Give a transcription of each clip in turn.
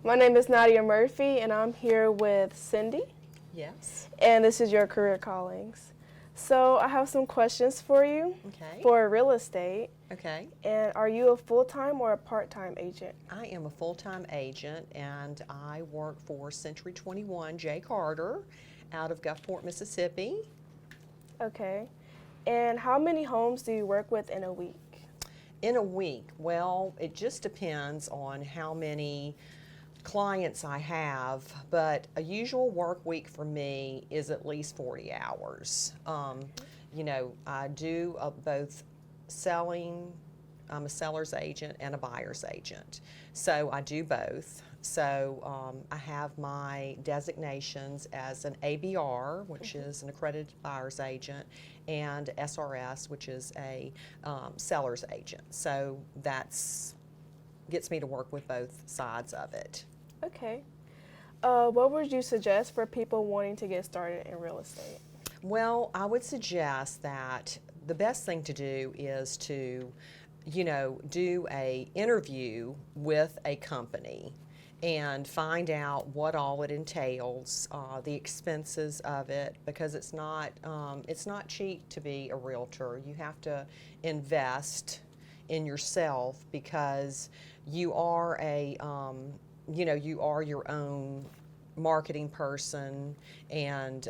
My name is Nadia Murphy, and I'm here with Cindy. Yes. And this is your Career Callings. So I have some questions for you for real estate. Okay. And are you a full-time or a part-time agent? I am a full-time agent, and I work for Century 21 J. Carter out of Gulfport, Mississippi. Okay. And how many homes do you work with in a week? In a week, well, it just depends on how many clients I have, but a usual work week for me is at least 40 hours. I do both selling. I'm a seller's agent and a buyer's agent. So I do both. So I have my designations as an ABR, which is an accredited buyer's agent, and SRS, which is a seller's agent. So that's gets me to work with both sides of it. Okay. What would you suggest for people wanting to get started in real estate? Well, I would suggest that the best thing to do is to, do a interview with a company and find out what all it entails, the expenses of it, because it's not cheap to be a realtor. You have to invest in yourself because you are you are your own marketing person, and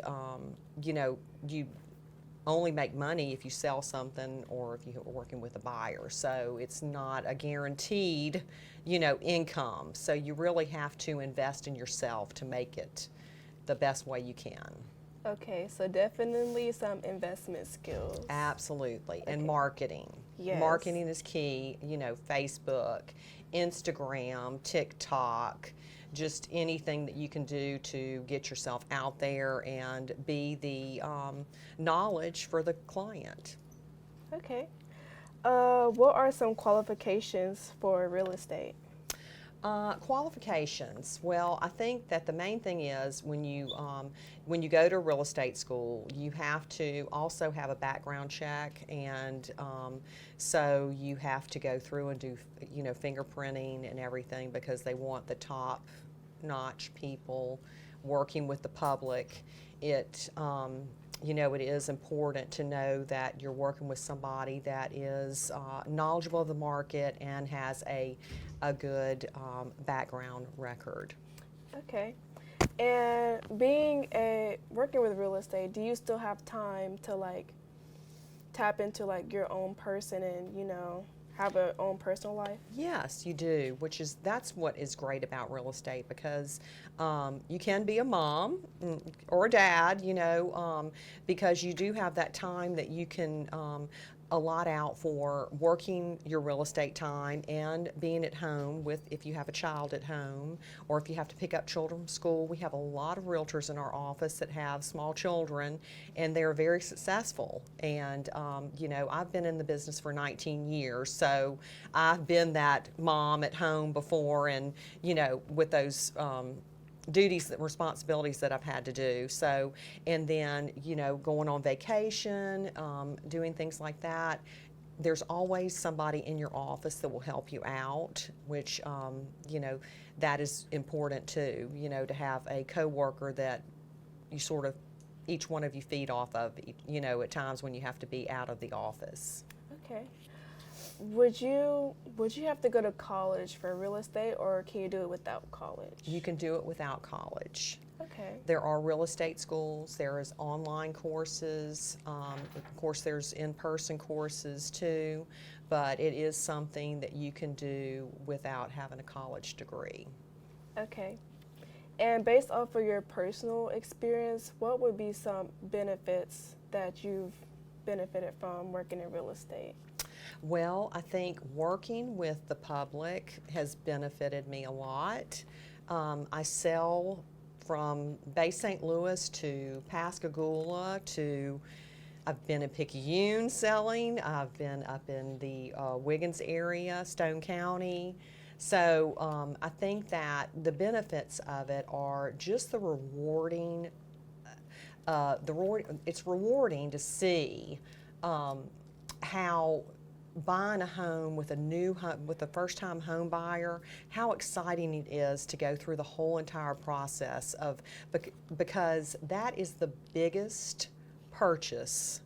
you only make money if you sell something or if you're working with a buyer. So it's not a guaranteed, income. So you really have to invest in yourself to make it the best way you can. Okay, so definitely some investment skills. Absolutely. Okay. And marketing. Yes. Marketing is key, Facebook, Instagram, TikTok, just anything that you can do to get yourself out there and be the knowledge for the client. Okay. What are some qualifications for real estate? Qualifications. Well, I think that the main thing is when you go to real estate school, you have to also have a background check, and so you have to go through and do fingerprinting and everything, because they want the top-notch people working with the public. It it is important to know that you're working with somebody that is knowledgeable of the market and has a good background record. Okay. And working with real estate, do you still have time to tap into your own person and have a own personal life? Yes, you do, that's what is great about real estate, because you can be a mom or a dad, because you do have that time that you can allot out for working your real estate time and being at home if you have a child at home, or if you have to pick up children from school. We have a lot of realtors in our office that have small children, and they're very successful. And I've been in the business for 19 years, so I've been that mom at home before, and with those duties and responsibilities that I've had to do. So, and then, going on vacation, doing things like that, there's always somebody in your office that will help you out, which, that is important too, to have a coworker that you sort of, each one of you feed off of, at times when you have to be out of the office. Okay. Would you have to go to college for real estate, or can you do it without college? You can do it without college. Okay. There are real estate schools. There is online courses. Of course, there's in-person courses too, but it is something that you can do without having a college degree. Okay. And based off of your personal experience, what would be some benefits that you've benefited from working in real estate? Well, I think working with the public has benefited me a lot. I sell from Bay St. Louis to Pascagoula to, I've been in Picayune selling, I've been up in the Wiggins area, Stone County. So I think that the benefits of it are just the rewarding, it's rewarding to see how buying a home with a new home, with a first-time home buyer, how exciting it is to go through the whole entire process of, because that is the biggest purchase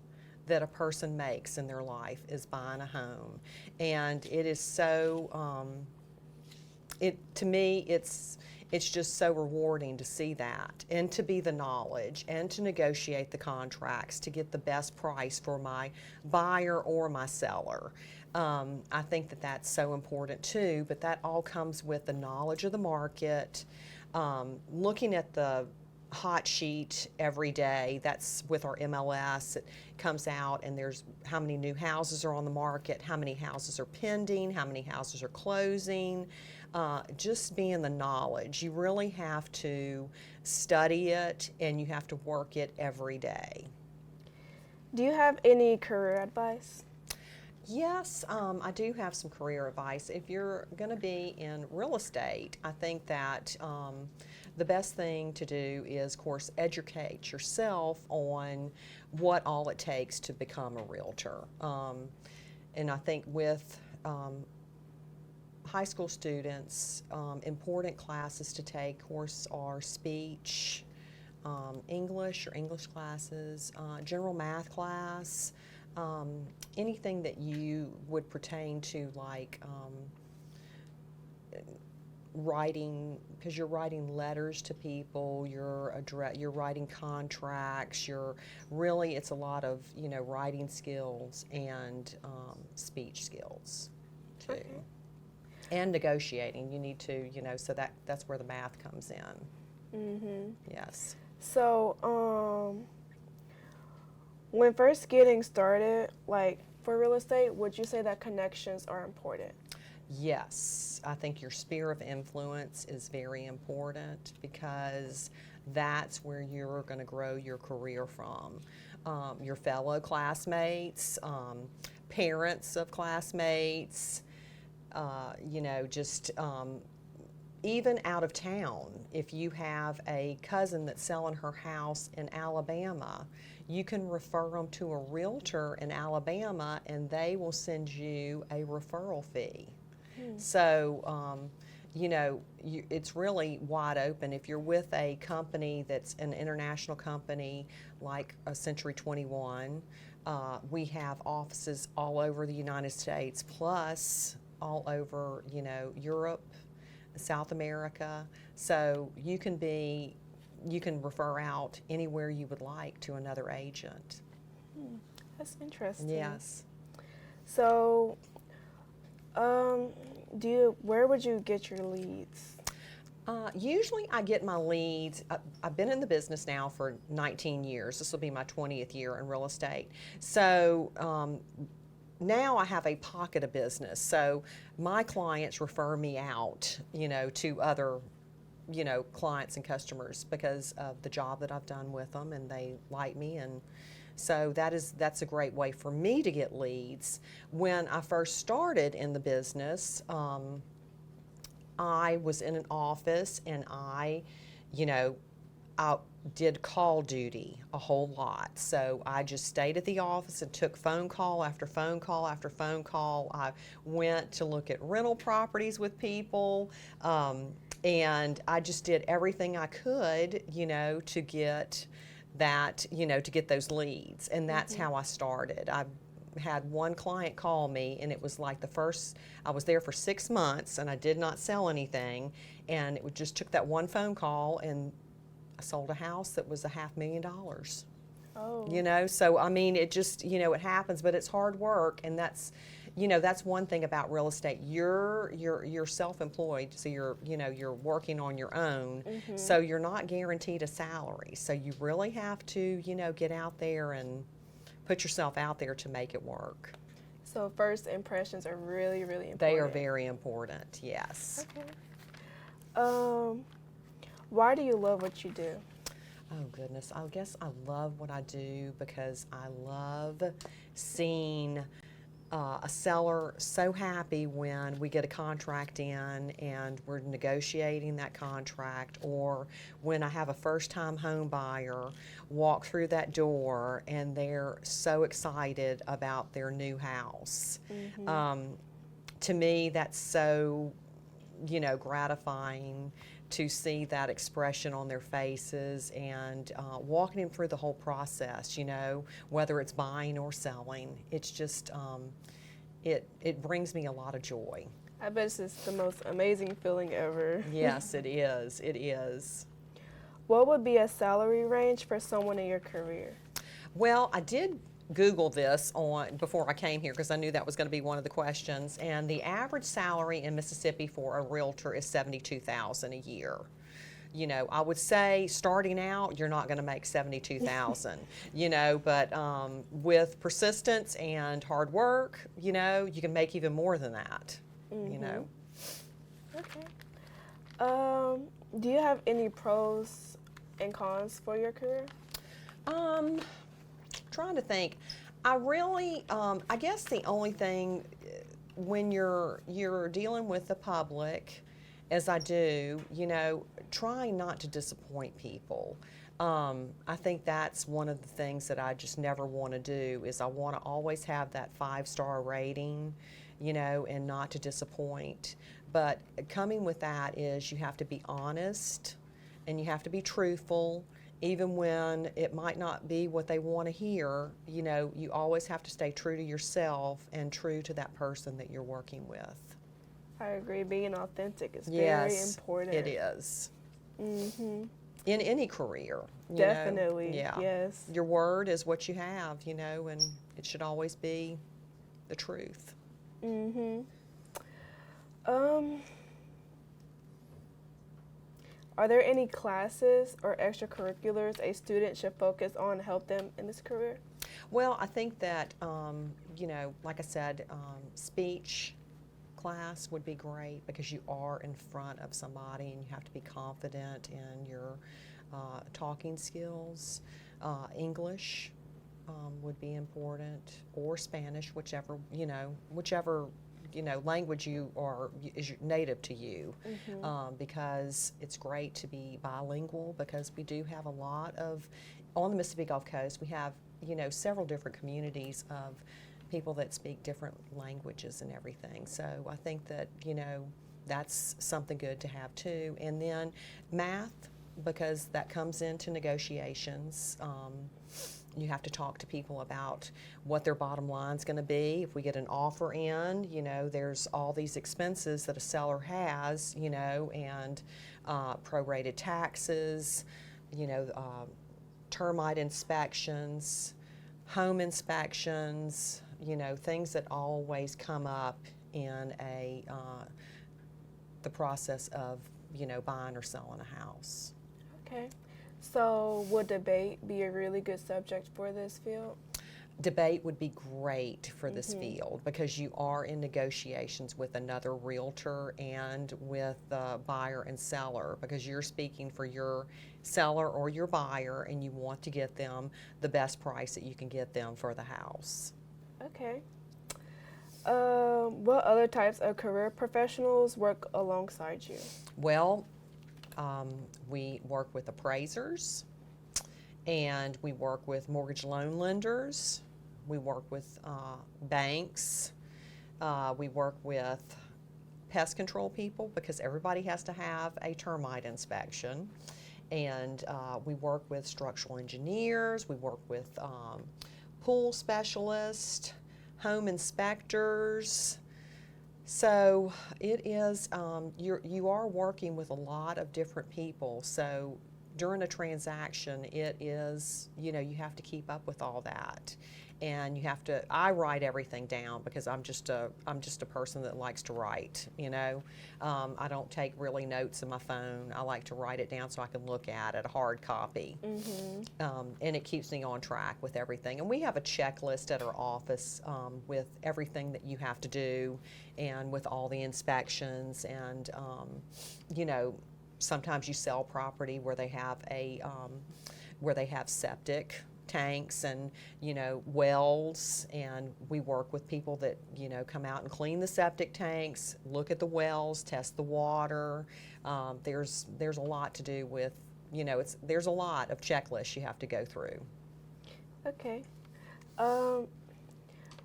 that a person makes in their life, is buying a home. And it is so, to me, it's just so rewarding to see that, and to be the knowledge, and to negotiate the contracts to get the best price for my buyer or my seller. I think that that's so important too, but that all comes with the knowledge of the market, looking at the hot sheet every day. That's with our MLS. It comes out, and there's how many new houses are on the market, how many houses are pending, how many houses are closing. Just being the knowledge. You really have to study it, and you have to work it every day. Do you have any career advice? Yes, I do have some career advice. If you're going to be in real estate, I think that the best thing to do is, of course, educate yourself on what all it takes to become a realtor. And I think with high school students, important classes to take, of course, are speech, English or English classes, general math class, anything that you would pertain to, like writing, because you're writing letters to people, you're writing contracts, it's a lot of, writing skills and speech skills too. Okay. And negotiating, you need to, so that's where the math comes in. Mm-hmm. Yes. So, when first getting started, like for real estate, would you say that connections are important? Yes, I think your sphere of influence is very important, because that's where you're going to grow your career from. Your fellow classmates, parents of classmates, even out of town. If you have a cousin that's selling her house in Alabama, you can refer them to a realtor in Alabama, and they will send you a referral fee. So, it's really wide open. If you're with a company that's an international company like a Century 21, we have offices all over the United States, plus all over, Europe, South America. So you can refer out anywhere you would like to another agent. That's interesting. Yes. So, where would you get your leads? Usually I get my leads, I've been in the business now for 19 years. This will be my 20th year in real estate. So now I have a pocket of business. So my clients refer me out, to other, clients and customers, because of the job that I've done with them, and they like me. And so that's a great way for me to get leads. When I first started in the business, I was in an office, and I did call duty a whole lot. So I just stayed at the office and took phone call after phone call after phone call. I went to look at rental properties with people, and I just did everything I could, to get that, to get those leads. And that's how I started. I had one client call me, and it was like I was there for 6 months, and I did not sell anything, and it just took that one phone call, and I sold a house that was $500,000. Oh. So I mean, it just, it happens, but it's hard work, and that's one thing about real estate. You're self-employed, so you're working on your own, so you're not guaranteed a salary. So you really have to, get out there and put yourself out there to make it work. So first impressions are really, really important. They are very important, yes. Okay. Why do you love what you do? Oh goodness, I guess I love what I do because I love seeing a seller so happy when we get a contract in and we're negotiating that contract, or when I have a first-time home buyer walk through that door and they're so excited about their new house. To me, that's so, gratifying to see that expression on their faces, and walking them through the whole process, whether it's buying or selling. It's just, it brings me a lot of joy. I bet it's just the most amazing feeling ever. Yes, it is. It is. What would be a salary range for someone in your career? Well, I did Google this before I came here because I knew that was going to be one of the questions. And the average salary in Mississippi for a realtor is $72,000 a year. I would say starting out, you're not going to make $72,000. But with persistence and hard work, you can make even more than that. Okay. Do you have any pros and cons for your career? Trying to think. I really, I guess the only thing when you're dealing with the public, as I do, trying not to disappoint people. I think that's one of the things that I just never want to do, is I want to always have that 5-star rating, and not to disappoint. But coming with that is you have to be honest and you have to be truthful. Even when it might not be what they want to hear, you always have to stay true to yourself and true to that person that you're working with. I agree. Being authentic is very important. It is. In any career. Definitely. Yeah. Yes. Your word is what you have, and it should always be the truth. Are there any classes or extracurriculars a student should focus on to help them in this career? Well, I think that, like I said, speech class would be great because you are in front of somebody and you have to be confident in your talking skills. English would be important, or Spanish, whichever language is native to you, because it's great to be bilingual, because we do have a lot of, on the Mississippi Gulf Coast, we have, several different communities of people that speak different languages and everything. So I think that, that's something good to have too. And then math, because that comes into negotiations. You have to talk to people about what their bottom line's going to be. If we get an offer in, there's all these expenses that a seller has, and prorated taxes, termite inspections, home inspections, things that always come up in the process of, buying or selling a house. Okay. So would debate be a really good subject for this field? Debate would be great for this field, because you are in negotiations with another realtor and with the buyer and seller, because you're speaking for your seller or your buyer and you want to get them the best price that you can get them for the house. Okay. What other types of career professionals work alongside you? Well, we work with appraisers, and we work with mortgage loan lenders, we work with banks, we work with pest control people, because everybody has to have a termite inspection, and we work with structural engineers, we work with pool specialists, home inspectors. So it is, you are working with a lot of different people. So during a transaction, it is, you have to keep up with all that. And you have to, I write everything down, because I'm just a person that likes to write, I don't take really notes in my phone. I like to write it down so I can look at it, a hard copy. And it keeps me on track with everything. And we have a checklist at our office with everything that you have to do, and with all the inspections. And, sometimes you sell property where they have septic, tanks and, you know, wells, and we work with people that, you know, come out and clean the septic tanks, look at the wells, test the water. There's a lot to do with, you know, there's a lot of checklists you have to go through. Okay.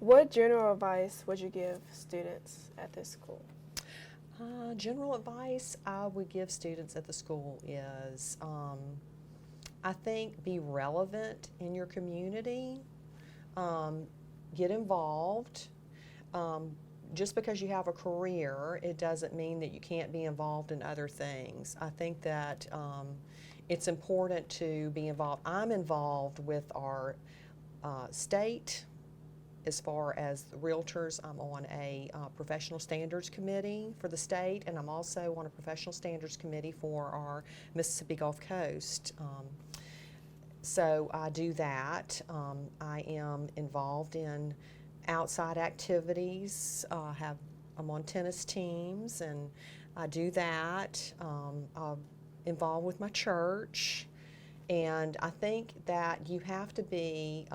What general advice would you give students at this school? General advice I would give students at the school is, I think, be relevant in your community, get involved. Just because you have a career, it doesn't mean that you can't be involved in other things. I think that it's important to be involved. I'm involved with our state. As far as the realtors, I'm on a professional standards committee for the state, and I'm also on a professional standards committee for our Mississippi Gulf Coast. So I do that. I am involved in outside activities. I'm on tennis teams, and I do that. I'm involved with my church, and I think that you have to be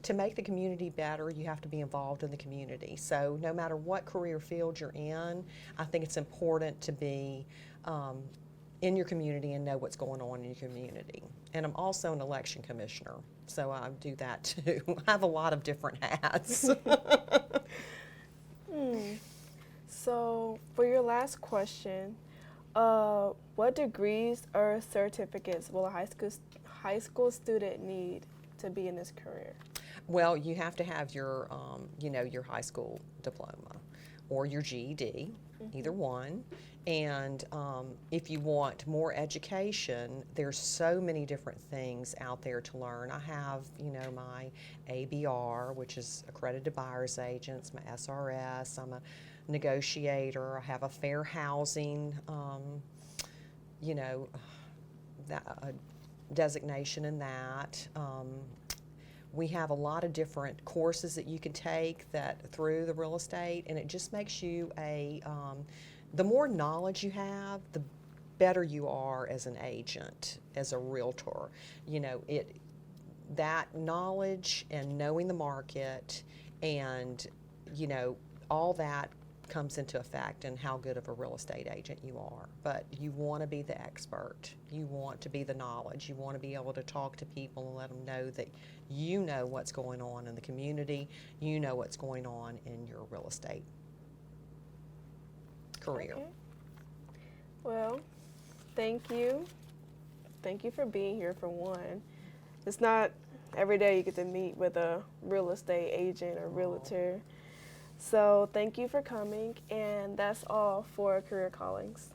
to make the community better, you have to be involved in the community. So no matter what career field you're in, I think it's important to be in your community and know what's going on in your community. And I'm also an election commissioner, so I do that too. I have a lot of different hats. So for your last question, what degrees or certificates will a high school student need to be in this career? Well, you have to have your, you know, your high school diploma or your GED, either one. And if you want more education, there's so many different things out there to learn. I have, you know, my ABR, which is accredited buyer's agents, my SRS. I'm a negotiator. I have a fair housing, you know, a designation in that. We have a lot of different courses that you can take that through the real estate, and it just makes you the more knowledge you have, the better you are as an agent, as a realtor. You know, that knowledge and knowing the market and, you know, all that comes into effect in how good of a real estate agent you are. But you want to be the expert. You want to be the knowledge. You want to be able to talk to people and let them know that you know what's going on in the community. You know what's going on in your real estate career. Okay. Well, thank you. Thank you for being here, for one. It's not every day you get to meet with a real estate agent or realtor. So thank you for coming, and that's all for Career Callings.